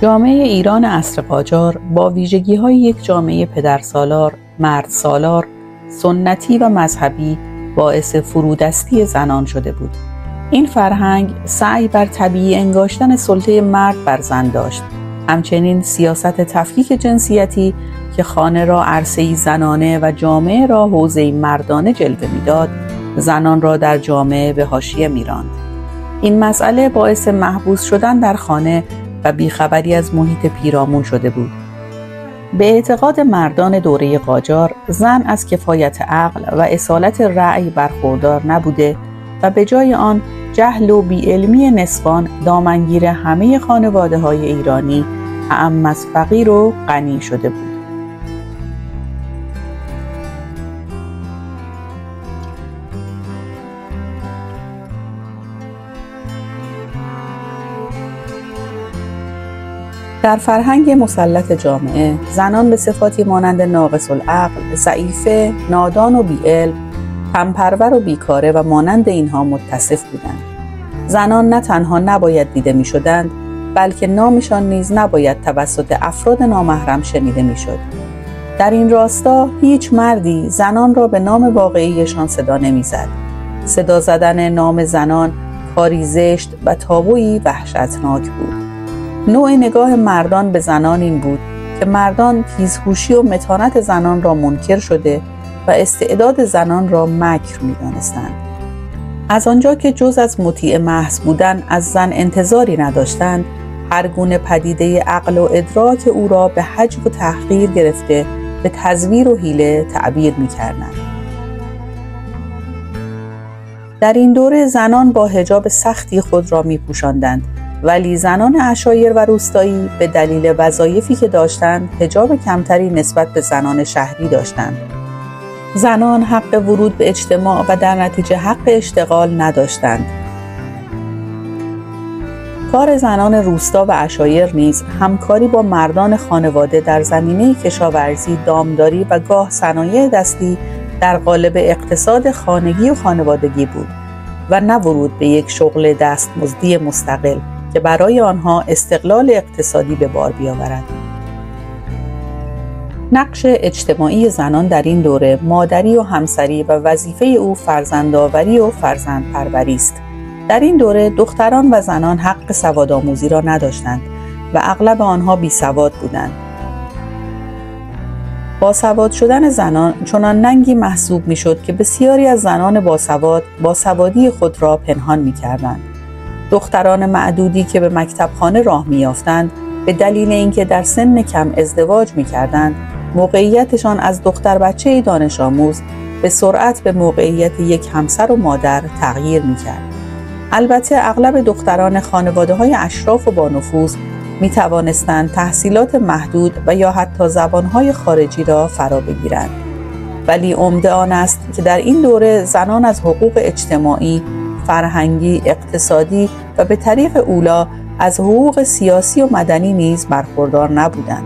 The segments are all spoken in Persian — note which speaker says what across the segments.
Speaker 1: جامعه ایران عصر قاجار با ویژگی‌های یک جامعه پدرسالار، مردسالار، سنتی و مذهبی باعث فرودستی زنان شده بود. این فرهنگ سعی بر طبیعی انگاشتن سلطه مرد بر زن داشت. همچنین سیاست تفکیک جنسیتی که خانه را عرصه‌ای زنانه و جامعه را حوزه‌ای مردانه جلوه می‌داد، زنان را در جامعه به حاشیه می‌راند. این مسئله باعث محبوس شدن در خانه و بیخبری از محیط پیرامون شده بود. به اعتقاد مردان دوره قاجار، زن از کفایت عقل و اصالت رأی برخوردار نبوده و به جای آن جهل و بی‌علمی نسوان دامنگیر همه خانواده‌های ایرانی اعم از فقیر و غنی شده بود. در فرهنگ مسلط جامعه، زنان به صفاتی مانند ناقص العقل، ضعیفه، نادان و بی‌علم، کم‌پرور و بیکاره و مانند اینها متصف بودند. زنان نه تنها نباید دیده می‌شدند، بلکه نامشان نیز نباید توسط افراد نامحرم شنیده می‌شد. در این راستا هیچ مردی زنان را به نام واقعیشان صدا نمی‌زد. صدا زدن نام زنان کاری زشت و تابویی وحشتناک بود. نوع نگاه مردان به زنان این بود که مردان تیزهوشی و متانت زنان را منکر شده و استعداد زنان را مکر می‌دانستند. از آنجا که جز از مطیع محض بودن از زن انتظاری نداشتند، هر گونه پدیده عقل و ادراک او را به حجب و تحقیر گرفته به تزویر و حیله تعبیر می‌کردند. در این دوره زنان با حجاب سختی خود را می‌پوشاندند، ولی زنان عشایر و روستایی به دلیل وظایفی که داشتند حجاب کمتری نسبت به زنان شهری داشتند. زنان حق ورود به اجتماع و در نتیجه حق اشتغال نداشتند. کار زنان روستا و عشایر نیز همکاری با مردان خانواده در زمینه کشاورزی، دامداری و گاه صنایع دستی در قالب اقتصاد خانگی و خانوادگی بود و نه ورود به یک شغل دستمزدی مستقل که برای آنها استقلال اقتصادی به بار بیاورد. نقش اجتماعی زنان در این دوره مادری و همسری و وظیفه او فرزندآوری و فرزندپروری است. در این دوره دختران و زنان حق سوادآموزی را نداشتند و اغلب آنها بیسواد بودند. باسواد شدن زنان چنان ننگی محسوب می‌شد که بسیاری از زنان باسواد باسوادی خود را پنهان می‌کردند. دختران معدودی که به مکتبخانه راه می‌یافتند به دلیل اینکه در سن کم ازدواج می‌کردند، موقعیتشان از دختر بچه دانش آموز به سرعت به موقعیت یک همسر و مادر تغییر می‌کرد. البته اغلب دختران خانواده‌های اشراف و با نفوذ می‌توانستند تحصیلات محدود و یا حتی زبان‌های خارجی را فرا بگیرند. ولی عمده آن است که در این دوره زنان از حقوق اجتماعی، فرهنگی، اقتصادی و به طریق اولی از حقوق سیاسی و مدنی نیز برخوردار نبودند.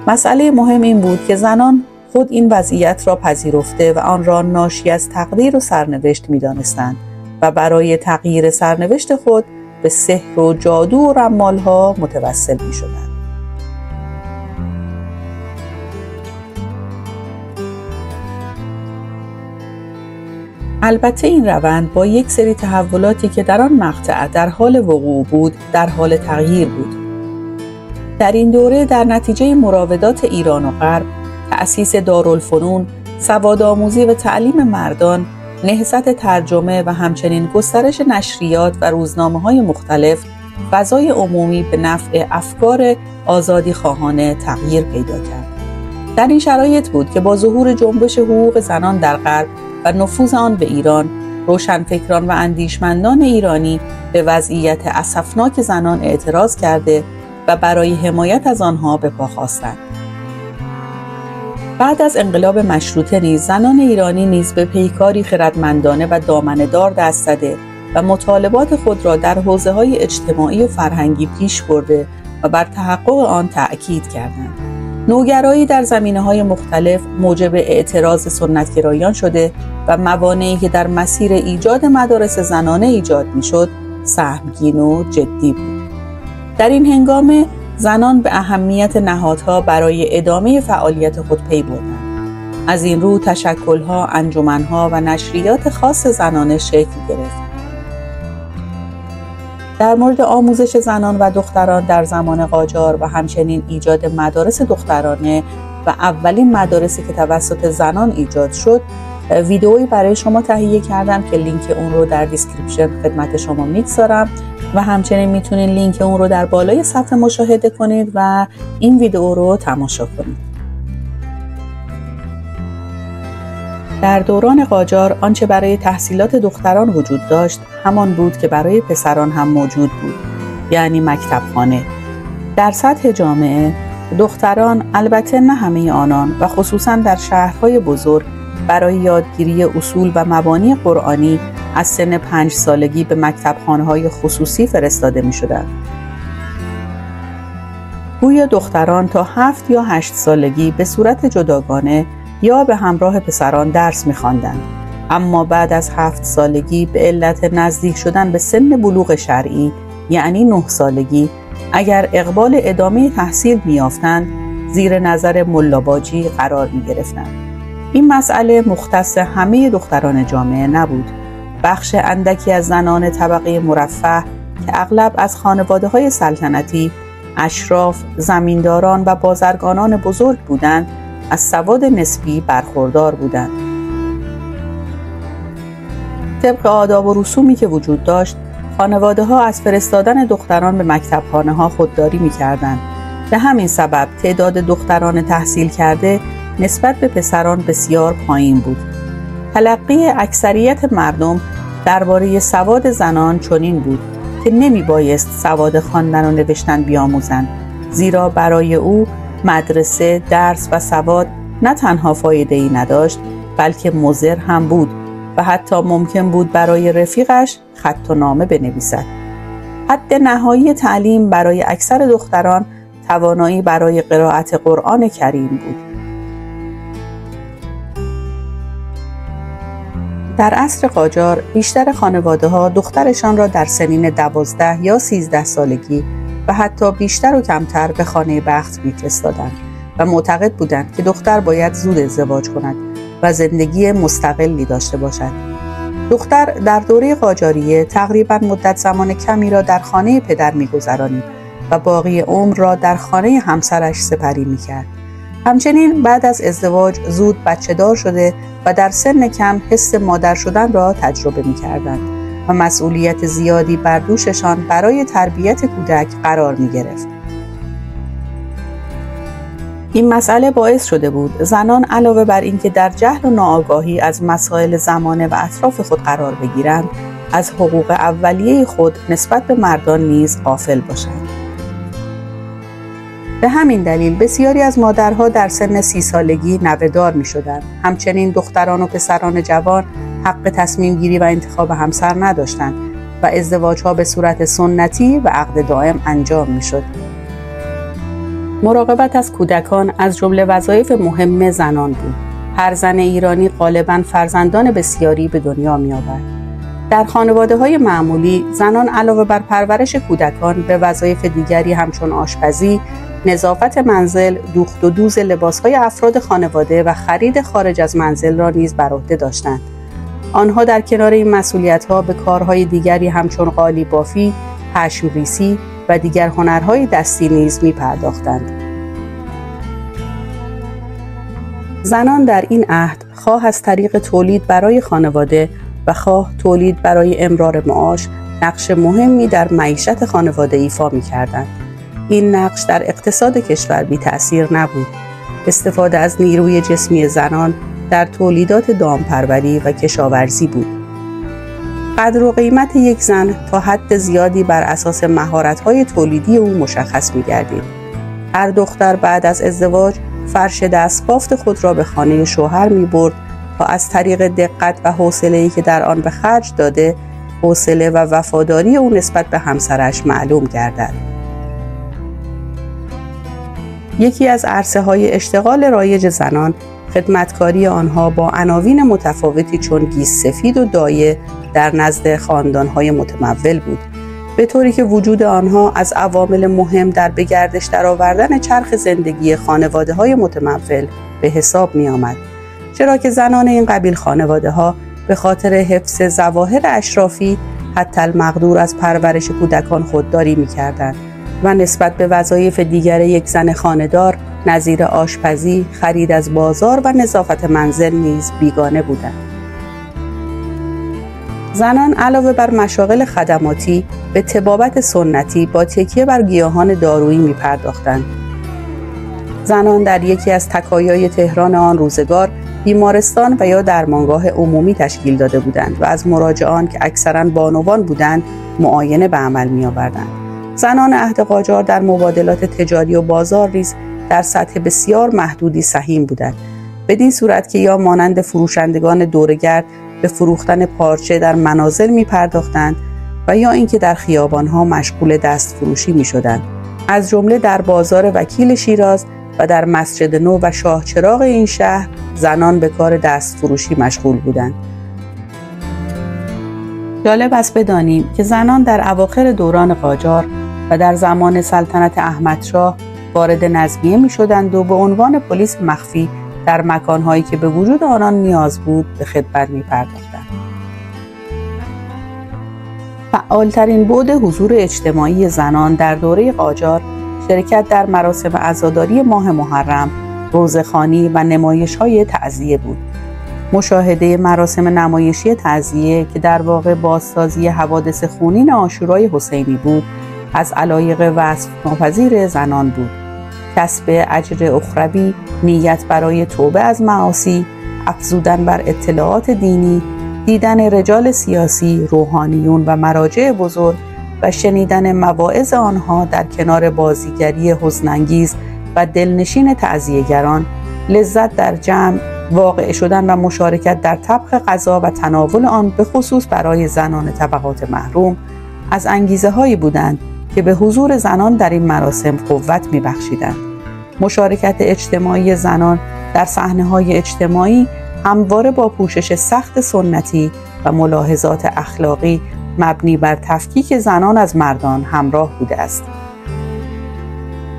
Speaker 1: مسئله مهم این بود که زنان خود این وضعیت را پذیرفته و آن را ناشی از تقدیر و سرنوشت می‌دانستند و برای تغییر سرنوشت خود به سحر و جادو و رمال‌ها متوسل می‌شدند. البته این روند با یک سری تحولاتی که در آن مقطع در حال وقوع بود، در حال تغییر بود. در این دوره در نتیجه مراودات ایران و غرب، تأسیس دارالفنون، سوادآموزی و تعلیم مردان، نهضت ترجمه و همچنین گسترش نشریات و روزنامه‌های مختلف، فضای عمومی به نفع افکار آزادی خواهانه تغییر پیدا کرد. در این شرایط بود که با ظهور جنبش حقوق زنان در غرب و نفوذ آن به ایران، روشنفکران و اندیشمندان ایرانی به وضعیت اسفناک زنان اعتراض کرده و برای حمایت از آنها به پا خاستند. بعد از انقلاب مشروطه نیز زنان ایرانی نیز به پیکاری خردمندانه و دامنه‌دار دست زده و مطالبات خود را در حوزه‌های اجتماعی و فرهنگی پیش برده و بر تحقق آن تأکید کردند. نوگرایی در زمینه‌های مختلف موجب اعتراض سنتگرایان شده و موانعی که در مسیر ایجاد مدارس زنانه ایجاد می‌شد، سهمگین و جدی بود. در این هنگامه زنان به اهمیت نهادها برای ادامه فعالیت خود پی بردند. از این رو تشکل‌ها، انجمن‌ها و نشریات خاص زنانه شکل گرفت. در مورد آموزش زنان و دختران در زمان قاجار و همچنین ایجاد مدارس دخترانه و اولین مدارسی که توسط زنان ایجاد شد، ویدئویی برای شما تهیه کردم که لینک اون رو در دیسکریپشن خدمت شما میگذارم و همچنین میتونید لینک اون رو در بالای صفحه مشاهده کنید و این ویدئو رو تماشا کنید. در دوران قاجار آنچه برای تحصیلات دختران وجود داشت همان بود که برای پسران هم موجود بود، یعنی مکتبخانه. در سطح جامعه دختران، البته نه همه آنان و خصوصا در شهرهای بزرگ، برای یادگیری اصول و مبانی قرآنی از سن 5 سالگی به مکتبخانه‌های خصوصی فرستاده می‌شدند. گویا دختران تا 7 یا 8 سالگی به صورت جداگانه یا به همراه پسران درس می‌خواندند، اما بعد از 7 سالگی به علت نزدیک شدن به سن بلوغ شرعی، یعنی 9 سالگی، اگر اقبال ادامه تحصیل می‌یافتند، زیر نظر ملاباجی قرار می‌گرفتند. این مسئله مختص همه دختران جامعه نبود. بخش اندکی از زنان طبقه مرفه که اغلب از خانواده‌های سلطنتی، اشراف، زمینداران و بازرگانان بزرگ بودند، از سواد نسبی برخوردار بودند. طبق آداب و رسومی که وجود داشت، خانواده‌ها از فرستادن دختران به مکتبخانه‌ها خودداری می‌کردند. به همین سبب تعداد دختران تحصیل کرده نسبت به پسران بسیار پایین بود. تلقی اکثریت مردم درباره سواد زنان چنین بود که نمی‌بایست سواد خواندن و نوشتن بیاموزند، زیرا برای او مدرسه، درس و سواد نه تنها فایده‌ای نداشت، بلکه مضر هم بود و حتی ممکن بود برای رفیقش خط و نامه بنویسد. حد نهایی تعلیم برای اکثر دختران توانایی برای قرائت قرآن کریم بود. در عصر قاجار بیشتر خانواده‌ها دخترشان را در سنین 12 یا 13 سالگی و حتی بیشتر و کمتر به خانه بخت می‌فرستادند و معتقد بودند که دختر باید زود ازدواج کند و زندگی مستقلی داشته باشد. دختر در دوره قاجاریه تقریباً مدت زمان کمی را در خانه پدر می‌گذرانید و باقی عمر را در خانه همسرش سپری می‌کرد. همچنین بعد از ازدواج زود بچه‌دار شده و در سن کم حس مادر شدن را تجربه می‌کردند و مسئولیت زیادی بر دوششان برای تربیت کودک قرار می‌گرفت. این مسئله باعث شده بود زنان علاوه بر اینکه در جهل و ناآگاهی از مسائل زمانه و اطراف خود قرار بگیرند، از حقوق اولیه خود نسبت به مردان نیز غافل باشند. به همین دلیل بسیاری از مادرها در سن 30 سالگی نوه‌دار می‌شدند. همچنین دختران و پسران جوان حق تصمیم گیری و انتخاب همسر نداشتند و ازدواج‌ها به صورت سنتی و عقد دائم انجام می‌شد. مراقبت از کودکان از جمله وظایف مهم زنان بود. هر زن ایرانی غالباً فرزندان بسیاری به دنیا می‌آورد. در خانواده‌های معمولی زنان علاوه بر پرورش کودکان به وظایف دیگری همچون آشپزی، نظافت منزل، دوخت و دوز لباس‌های افراد خانواده و خرید خارج از منزل را نیز بر عهده داشتند. آنها در کنار این مسئولیت‌ها به کارهای دیگری همچون قالی بافی، پشم ریسی و دیگر هنرهای دستی نیز می‌پرداختند. زنان در این عهد خواه از طریق تولید برای خانواده و خواه تولید برای امرار معاش نقش مهمی در معیشت خانواده ایفا می‌کردند. این نقش در اقتصاد کشور بی تأثیر نبود. استفاده از نیروی جسمی زنان در تولیدات دامپروری و کشاورزی بود. قدر و قیمت یک زن تا حد زیادی بر اساس مهارت‌های تولیدی او مشخص می‌گردید. هر دختر بعد از ازدواج فرش دستبافت خود را به خانه شوهر می‌برد تا از طریق دقت و حوصله‌ای که در آن به خرج داده، حوصله و وفاداری او نسبت به همسرش معلوم گردد. یکی از عرصه‌های اشتغال رایج زنان، خدمتکاری آنها با عناوین متفاوتی چون گیس سفید و دایه در نزد خاندان‌های متمول بود. به طوری که وجود آنها از عوامل مهم در به گردش درآوردن چرخ زندگی خانواده‌های متمول به حساب می آمد. چرا که زنان این قبیل خانواده‌ها به خاطر حفظ ظواهر اشرافی حتی المقدور از پرورش کودکان خودداری می‌کردند و نسبت به وظایف دیگر یک زن خانه‌دار نظیر آشپزی، خرید از بازار و نظافت منزل نیز بیگانه بودند. زنان علاوه بر مشاغل خدماتی به طبابت سنتی با تکیه بر گیاهان دارویی می‌پرداختند. زنان در یکی از تکایای تهران آن روزگار بیمارستان و یا درمانگاه عمومی تشکیل داده بودند و از مراجعان که اکثراً بانوان بودند معاینه به عمل می‌آوردند. زنان عهد قاجار در مبادلات تجاری و بازار نیز در سطح بسیار محدودی سهیم بودند، بدین صورت که یا مانند فروشندگان دوره‌گرد به فروختن پارچه در منازل می‌پرداختند و یا اینکه در خیابان‌ها مشغول دست فروشی می‌شدند، از جمله در بازار وکیل شیراز و در مسجد نو و شاهچراغ این شهر زنان به کار دست فروشی مشغول بودند. جالب است بدانیم که زنان در اواخر دوران قاجار و در زمان سلطنت احمدشاه وارد نظمیه می شدند و به عنوان پلیس مخفی در مکانهایی که به وجود آنان نیاز بود به خدمت می پرداختند. فعالترین بعد حضور اجتماعی زنان در دوره قاجار شرکت در مراسم عزاداری ماه محرم، روزه‌خوانی و نمایش‌های تعزیه بود. مشاهده مراسم نمایشی تعزیه که در واقع بازسازی حوادث خونین عاشورای حسینی بود، از علایق وصف ناپذیر زنان بود. کسب اجر اخروی، نیت برای توبه از معاصی، افزودن بر اطلاعات دینی، دیدن رجال سیاسی، روحانیون و مراجع بزرگ و شنیدن مواعظ آنها در کنار بازیگری حزن‌انگیز و دلنشین تعزیه‌گران، لذت در جمع، واقع شدن و مشارکت در طبخ غذا و تناول آن به خصوص برای زنان طبقات محروم از انگیزه‌هایی بودند که به حضور زنان در این مراسم قوت می‌بخشیدند. مشارکت اجتماعی زنان در صحنه‌های اجتماعی همواره با پوشش سخت سنتی و ملاحظات اخلاقی مبنی بر تفکیک زنان از مردان همراه بوده است.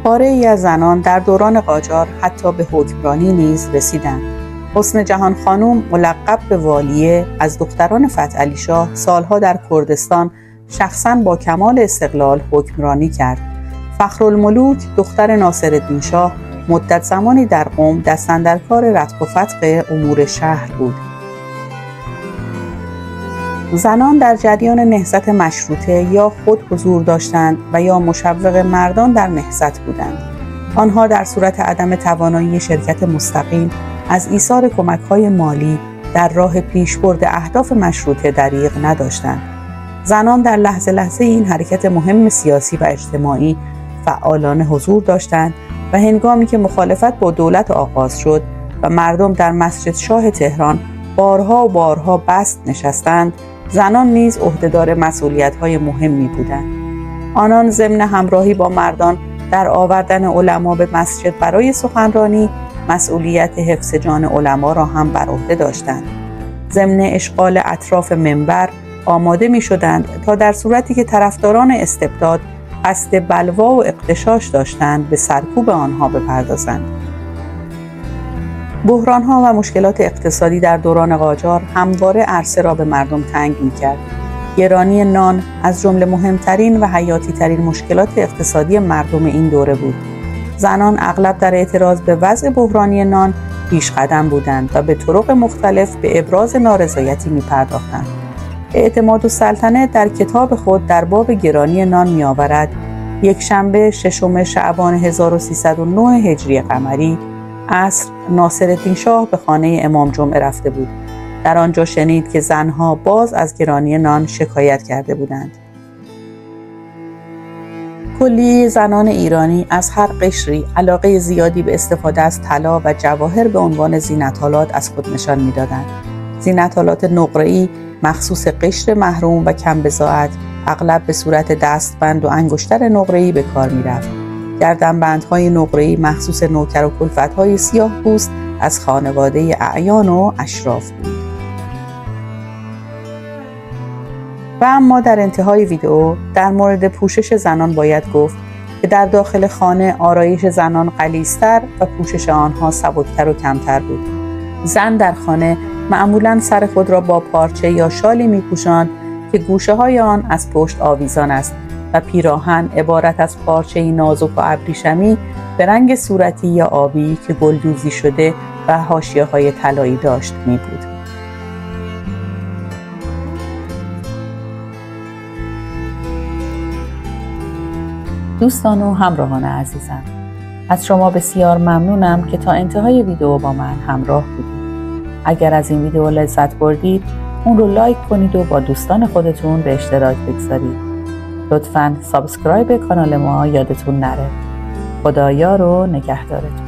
Speaker 1: پاره‌ای از زنان در دوران قاجار حتی به حکمرانی نیز رسیدند. حسن جهان خانم ملقب به والیه از دختران فتحعلی شاه سالها در کردستان شخصاً با کمال استقلال حکمرانی کرد. فخرالملوک دختر ناصرالدین شاه مدت زمانی در قم دستاندرکار رتق و فتق امور شهر بود. زنان در جریان نهضت مشروطه یا خود حضور داشتند و یا مشوق مردان در نهضت بودند. آنها در صورت عدم توانایی شرکت مستقیم از ایثار کمک‌های مالی در راه پیشبرد اهداف مشروطه دریغ نداشتند. زنان در لحظه لحظه این حرکت مهم سیاسی و اجتماعی فعالانه حضور داشتند و هنگامی که مخالفت با دولت آغاز شد و مردم در مسجد شاه تهران بارها و بارها بست نشستند، زنان نیز عهدهدار مسئولیت‌های مهمی بودند. آنان ضمن همراهی با مردان در آوردن علما به مسجد برای سخنرانی، مسئولیت حفظ جان علما را هم بر عهده داشتند. ضمن اشغال اطراف منبر آماده می‌شدند تا در صورتی که طرفداران استبداد قصد بلوا و اغتشاش داشتند به سرکوب آنها بپردازند. بحران‌ها و مشکلات اقتصادی در دوران قاجار همواره عرصه را به مردم تنگ می‌کرد. گرانی نان از جمله مهمترین و حیاتی‌ترین مشکلات اقتصادی مردم این دوره بود. زنان اغلب در اعتراض به وضع بحرانی نان پیش قدم بودند و به طرق مختلف به ابراز نارضایتی می‌پرداختند. اعتمادالسلطنه در کتاب خود در باب گرانی نان می‌آورد: یکشنبه 6 شعبان 1309 هجری قمری عصر ناصرالدین شاه به خانه امام جمعه رفته بود. در آنجا شنید که زنها باز از گرانی نان شکایت کرده بودند. کلیه زنان ایرانی از هر قشری علاقه زیادی به استفاده از طلا و جواهر به عنوان زینت‌آلات از خود نشان می‌دادند. زینت‌آلات نقره‌ای مخصوص قشر محروم و کم بضاعت اغلب به صورت دستبند و انگشتر نقره‌ای به کار می‌رفت. گردنبندهای نقره‌ای مخصوص نوکر و کلفت‌های سیاه پوست از خانواده اعیان و اشراف بود. و اما در انتهای ویدئو در مورد پوشش زنان باید گفت که در داخل خانه آرایش زنان غلیظ‌تر و پوشش آنها سبکتر و کمتر بود. زن در خانه معمولاً سر خود را با پارچه یا شالی می‌پوشاند که گوشه‌های آن از پشت آویزان است و پیراهن عبارت از پارچه‌ای نازک و ابریشمی به رنگ صورتی یا آبی که گلدوزی شده و حاشیه‌های طلایی داشت می‌بود. دوستان و همراهان عزیزم، از شما بسیار ممنونم که تا انتهای ویدیو با من همراه بودید. اگر از این ویدیو لذت بردید، اون رو لایک کنید و با دوستان خودتون به اشتراک بگذارید. لطفاً سابسکرایب کانال ما یادتون نره. خدا یار و نگهدارتون.